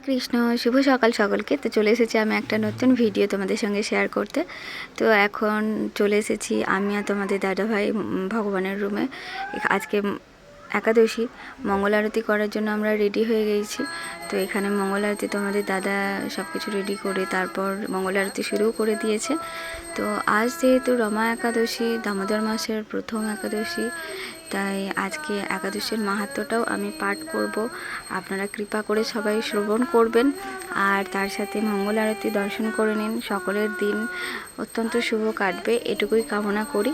কৃষ্ণ, শুভ সকাল সকলকে। তো চলে এসেছি আমি একটা নতুন ভিডিও তোমাদের সঙ্গে শেয়ার করতে। তো এখন চলে এসেছি আমি আর তোমাদের দাদাভাই ভগবানের রুমে। আজকে একাদশী, মঙ্গল আরতি করার জন্য আমরা রেডি হয়ে গেছি। তো এখানে মঙ্গল আরতি তোমাদের দাদা সব কিছু রেডি করে তারপর মঙ্গল আরতি শুরুও করে দিয়েছে। তো আজ যেহেতু রমা একাদশী, দামোদর মাসের প্রথম একাদশী, তাই আজকে একাদশীর মাহাত্ম্যটাও আমি পাঠ করব। আপনারা কৃপা করে সবাই শ্রবণ করবেন আর তার সাথে মঙ্গল আরতি দর্শন করে নিন। সকলের দিন অত্যন্ত শুভ কাটবে এটুকুই কামনা করি।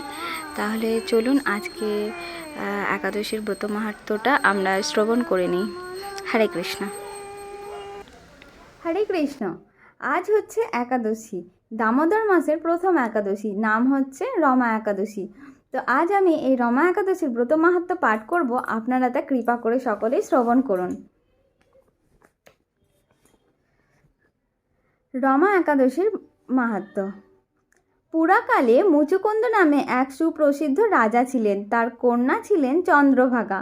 তাহলে চলুন আজকে একাদশীর ব্রত মাহাত্ম্যটা আমরা শ্রবণ করে নিই। হরে কৃষ্ণ। হরে কৃষ্ণ। আজ হচ্ছে একাদশী, দামোদর মাসের প্রথম একাদশী, নাম হচ্ছে রমা একাদশী। তো আজ আমি এই রমা একাদশীর ব্রত মাহাত্ম্য পাঠ করব, আপনারা তা কৃপা করে সকলেই শ্রবণ করুন। রমা একাদশীর মাহাত্ম্য। পুরাকালে মুচুকুন্দ নামে এক সুপ্রসিদ্ধ রাজা ছিলেন। তার কন্যা ছিলেন চন্দ্রভাগা।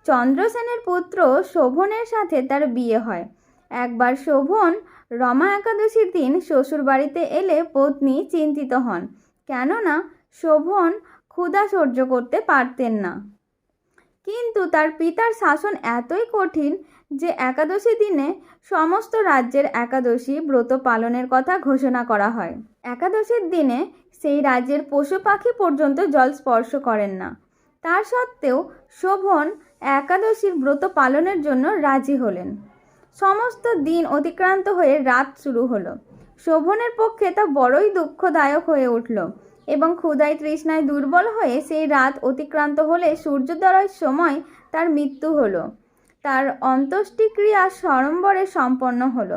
চন্দ্রসেনের পুত্র শোভনের সাথে তার বিয়ে হয়। একবার শোভন রমা একাদশীর দিন শ্বশুর বাড়িতে এলে পত্নী চিন্তিত হন, কেননা শোভন ক্ষুধা সহ্য করতে পারতেন না। কিন্তু তার পিতার শাসন এতই কঠিন যে একাদশী দিনে সমস্ত রাজ্যের একাদশী ব্রত পালনের কথা ঘোষণা করা হয়। একাদশীর দিনে সেই রাজ্যের পশু পাখি পর্যন্ত জল স্পর্শ করেন না। তার সত্ত্বেও শোভন একাদশীর ব্রত পালনের জন্য রাজি হলেন। সমস্ত দিন অতিক্রান্ত হয়ে রাত শুরু হলো। শোভনের পক্ষে তা বড়ই দুঃখদায়ক হয়ে উঠল এবং ক্ষুধায় তৃষ্ণায় দুর্বল হয়ে সেই রাত অতিক্রান্ত হলে সূর্যোদয়ের সময় তার মৃত্যু হলো। তার অন্ত্যেষ্টিক্রিয়া সড়ম্বরে সম্পন্ন হলো।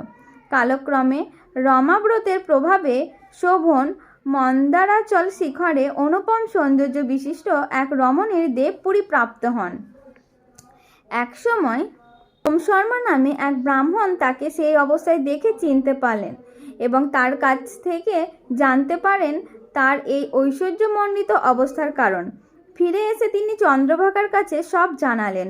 কালক্রমে রমাব্রতের প্রভাবে শোভন মন্দারাচল শিখরে অনুপম সৌন্দর্য বিশিষ্ট এক রমণীর দেবপুরী প্রাপ্ত হন। একসময় ওম শর্মা নামে এক ব্রাহ্মণ তাকে সেই অবস্থায় দেখে চিনতে পারলেন এবং তার কাছ থেকে জানতে পারেন তার এই ঐশ্বর্যমণ্ডিত অবস্থার কারণ। ফিরে এসে তিনি চন্দ্রভাগার কাছে সব জানালেন।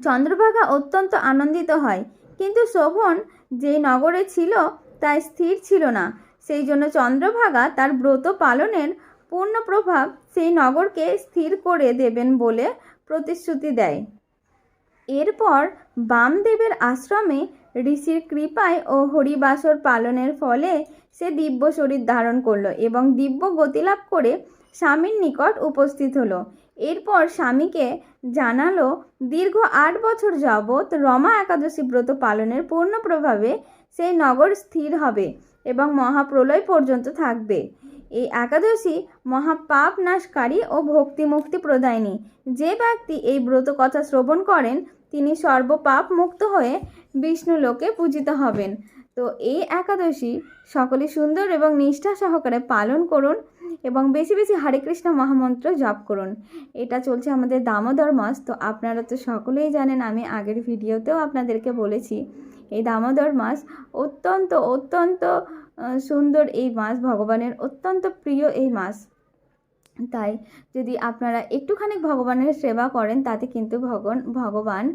চন্দ্রভাগা অত্যন্ত আনন্দিত হয়, কিন্তু শোভন যেই নগরে ছিল তা স্থির ছিল না। সেই জন্য চন্দ্রভাগা তার ব্রত পালনের পূর্ণ প্রভাব সেই নগরকে স্থির করে দেবেন বলে প্রতিশ্রুতি দেয়। এরপর বামদেবের আশ্রমে ঋষির কৃপায় ও হরিবাসর পালনের ফলে সে দিব্য শরীর ধারণ করলো এবং দিব্য গতিলাভ করে স্বামীর নিকট উপস্থিত হলো। এরপর স্বামীকে জানালো দীর্ঘ 8 বছর যাবৎ রমা একাদশী ব্রত পালনের পূর্ণ প্রভাবে সেই নগর স্থির হবে এবং মহাপ্রলয় পর্যন্ত থাকবে। এই একাদশী মহাপাপ নাশকারী ও ভক্তি মুক্তি প্রদায়িনী। যে ব্যক্তি এই ব্রত কথা শ্রবণ করেন তিনি সর্বপাপ মুক্ত হয়ে বিষ্ণু লোকে পূজিত হবেন। তো এই একাদশী সকলে সুন্দর এবং নিষ্ঠা সহকারে পালন করুন এবং বেশি বেশি হরে কৃষ্ণ মহামন্ত্র জপ করুন। এটা চলছে আমাদের দামোদর মাস। তো আপনারা তো সকলেই জানেন, আমি আগের ভিডিওতেও আপনাদেরকে বলেছি এই দামোদর মাস অত্যন্ত অত্যন্ত সুন্দর এই মাস, ভগবানের অত্যন্ত প্রিয় এই মাস। তাই যদি আপনারা একটুখানি ভগবানের সেবা করেন তাতে কিন্তু ভগবান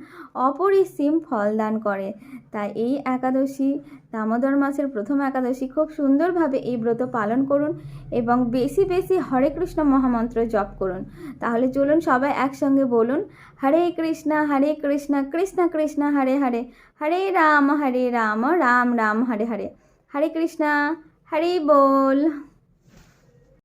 অপরিসীম ফল দান করে। তাই এই একাদশী, দামোদর মাসের প্রথম একাদশী, খুব সুন্দরভাবে এই ব্রত পালন করুন এবং বেশি বেশি হরে কৃষ্ণ মহামন্ত্র জপ করুন। তাহলে চলুন সবাই একসঙ্গে বলুন, হরে কৃষ্ণ কৃষ্ণ কৃষ্ণ হরে হরে, হরে রাম রাম রাম হরে হরে, হরে কৃষ্ণ, হরি বল।